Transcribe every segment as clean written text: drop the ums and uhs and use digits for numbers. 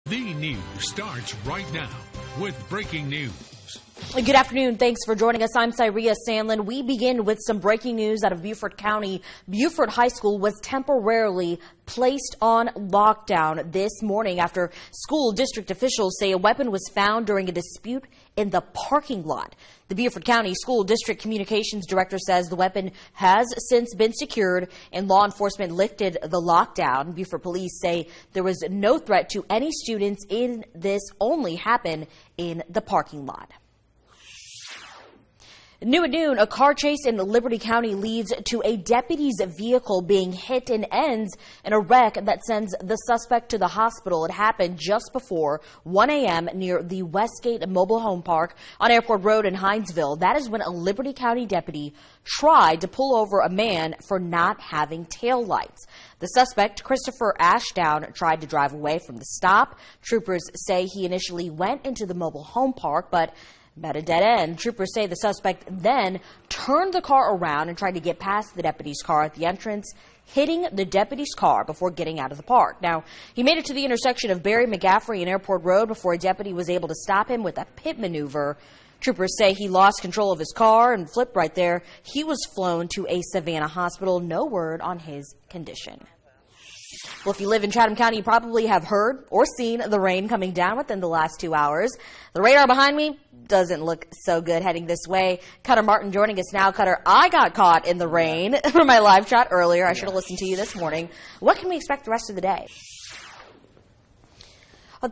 The news starts right now with breaking news. Good afternoon. Thanks for joining us. I'm Cyria Sandlin. We begin with some breaking news out of Beaufort County. Beaufort High School was temporarily placed on lockdown this morning after school district officials say a weapon was found during a dispute in the parking lot. The Beaufort County School District Communications Director says the weapon has since been secured and law enforcement lifted the lockdown. Beaufort police say there was no threat to any students in this only happened in the parking lot. New at noon, a car chase in Liberty County leads to a deputy's vehicle being hit and ends in a wreck that sends the suspect to the hospital. It happened just before 1 a.m. near the Westgate Mobile Home Park on Airport Road in Hinesville. That is when a Liberty County deputy tried to pull over a man for not having taillights. The suspect, Christopher Ashdown, tried to drive away from the stop. Troopers say he initially went into the mobile home park, but met a dead end. Troopers say the suspect then turned the car around and tried to get past the deputy's car at the entrance, hitting the deputy's car before getting out of the park. Now, he made it to the intersection of Barry McGaffrey and Airport Road before a deputy was able to stop him with a pit maneuver. Troopers say he lost control of his car and flipped right there. He was flown to a Savannah hospital. No word on his condition. Well, if you live in Chatham County, you probably have heard or seen the rain coming down within the last 2 hours. The radar behind me doesn't look so good heading this way. Cutter Martin joining us now. Cutter, I got caught in the rain for my live chat earlier. I should have listened to you this morning. What can we expect the rest of the day?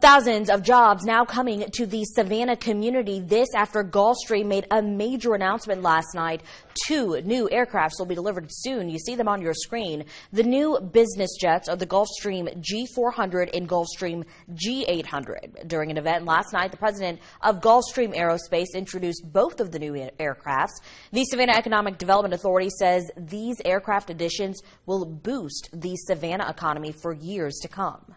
Thousands of jobs now coming to the Savannah community. This after Gulfstream made a major announcement last night. 2 new aircrafts will be delivered soon. You see them on your screen. The new business jets are the Gulfstream G400 and Gulfstream G800. During an event last night, the president of Gulfstream Aerospace introduced both of the new aircrafts. The Savannah Economic Development Authority says these aircraft additions will boost the Savannah economy for years to come.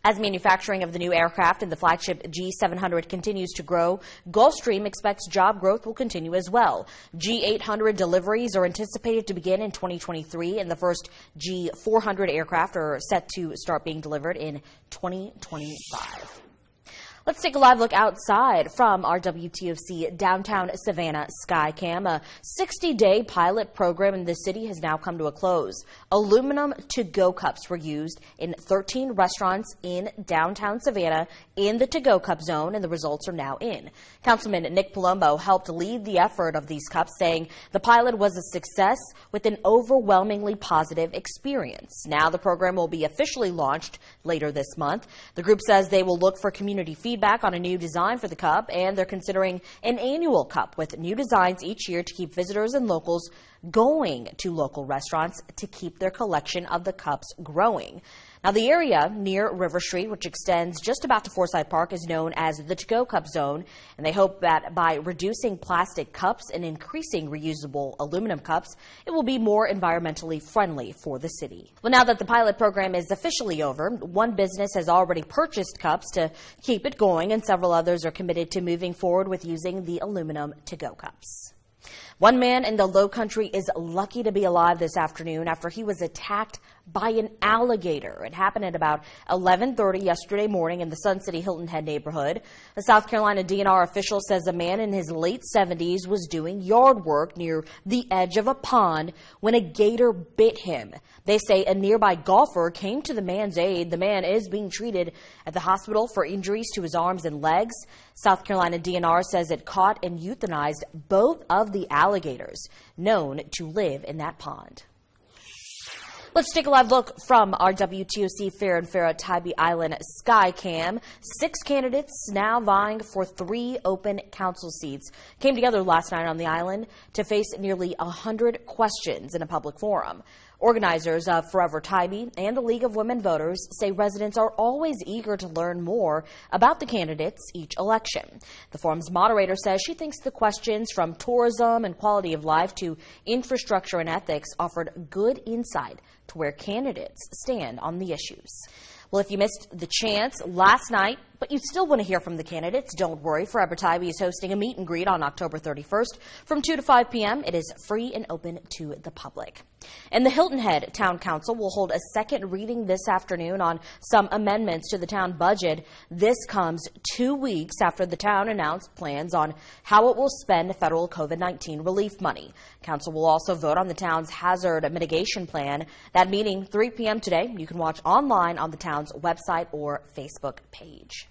As manufacturing of the new aircraft and the flagship G700 continues to grow, Gulfstream expects job growth will continue as well. G800 deliveries are anticipated to begin in 2023, and the first G400 aircraft are set to start being delivered in 2025. Let's take a live look outside from our WTOC downtown Savannah Skycam. A 60-day pilot program in the city has now come to a close. Aluminum to-go cups were used in 13 restaurants in downtown Savannah in the to-go cup zone, and the results are now in. Councilman Nick Palumbo helped lead the effort of these cups, saying the pilot was a success with an overwhelmingly positive experience. Now the program will be officially launched later this month. The group says they will look for community feedback on a new design for the cup, and they're considering an annual cup with new designs each year to keep visitors and locals going to local restaurants to keep their collection of the cups growing. Now, the area near River Street, which extends just about to Forsyth Park, is known as the To-Go Cup Zone, and they hope that by reducing plastic cups and increasing reusable aluminum cups, it will be more environmentally friendly for the city. Well, now that the pilot program is officially over, one business has already purchased cups to keep it going, and several others are committed to moving forward with using the aluminum to-go cups. One man in the Low Country is lucky to be alive this afternoon after he was attacked by an alligator. It happened at about 11:30 yesterday morning in the Sun City Hilton Head neighborhood. A South Carolina DNR official says a man in his late 70s was doing yard work near the edge of a pond when a gator bit him. They say a nearby golfer came to the man's aid. The man is being treated at the hospital for injuries to his arms and legs. South Carolina DNR says it caught and euthanized both of the alligators known to live in that pond. Let's take a live look from our WTOC Fair and Farrah Tybee Island Skycam. 6 candidates now vying for 3 open council seats came together last night on the island to face nearly 100 questions in a public forum. Organizers of Forever Tybee and the League of Women Voters say residents are always eager to learn more about the candidates each election. The forum's moderator says she thinks the questions from tourism and quality of life to infrastructure and ethics offered good insight to where candidates stand on the issues. Well, if you missed the chance last night, but But you still want to hear from the candidates. Don't worry, Forever Tybee is hosting a meet and greet on October 31st from 2 to 5 p.m. It is free and open to the public. And the Hilton Head Town Council will hold a second reading this afternoon on some amendments to the town budget. This comes 2 weeks after the town announced plans on how it will spend federal COVID-19 relief money. Council will also vote on the town's hazard mitigation plan. That meeting, 3 p.m. today. You can watch online on the town's website or Facebook page.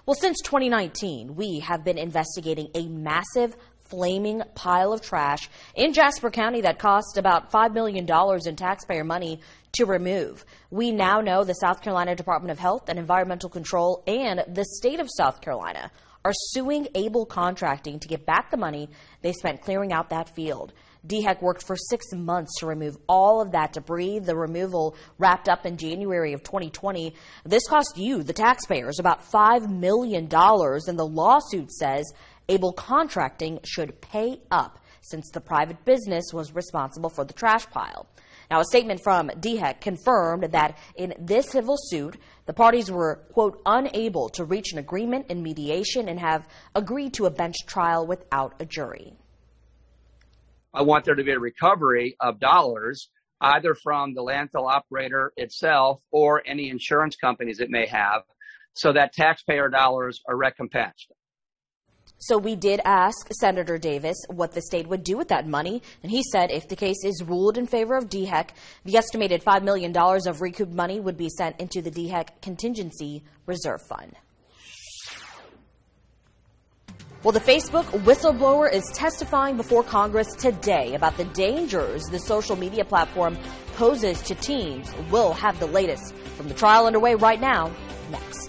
Well, since 2019, we have been investigating a massive flaming pile of trash in Jasper County that cost about $5 million in taxpayer money to remove. We now know the South Carolina Department of Health and Environmental Control and the state of South Carolina are suing Able Contracting to get back the money they spent clearing out that field. DHEC worked for 6 months to remove all of that debris. The removal wrapped up in January of 2020. This cost you, the taxpayers, about $5 million, and the lawsuit says Able Contracting should pay up since the private business was responsible for the trash pile. Now, a statement from DHEC confirmed that in this civil suit, the parties were, quote, unable to reach an agreement in mediation and have agreed to a bench trial without a jury. I want there to be a recovery of dollars, either from the landfill operator itself or any insurance companies it may have, so that taxpayer dollars are recompensed. So we did ask Senator Davis what the state would do with that money, and he said if the case is ruled in favor of DHEC, the estimated $5 million of recouped money would be sent into the DHEC Contingency Reserve Fund. Well, the Facebook whistleblower is testifying before Congress today about the dangers the social media platform poses to teens. We'll have the latest from the trial underway right now, next.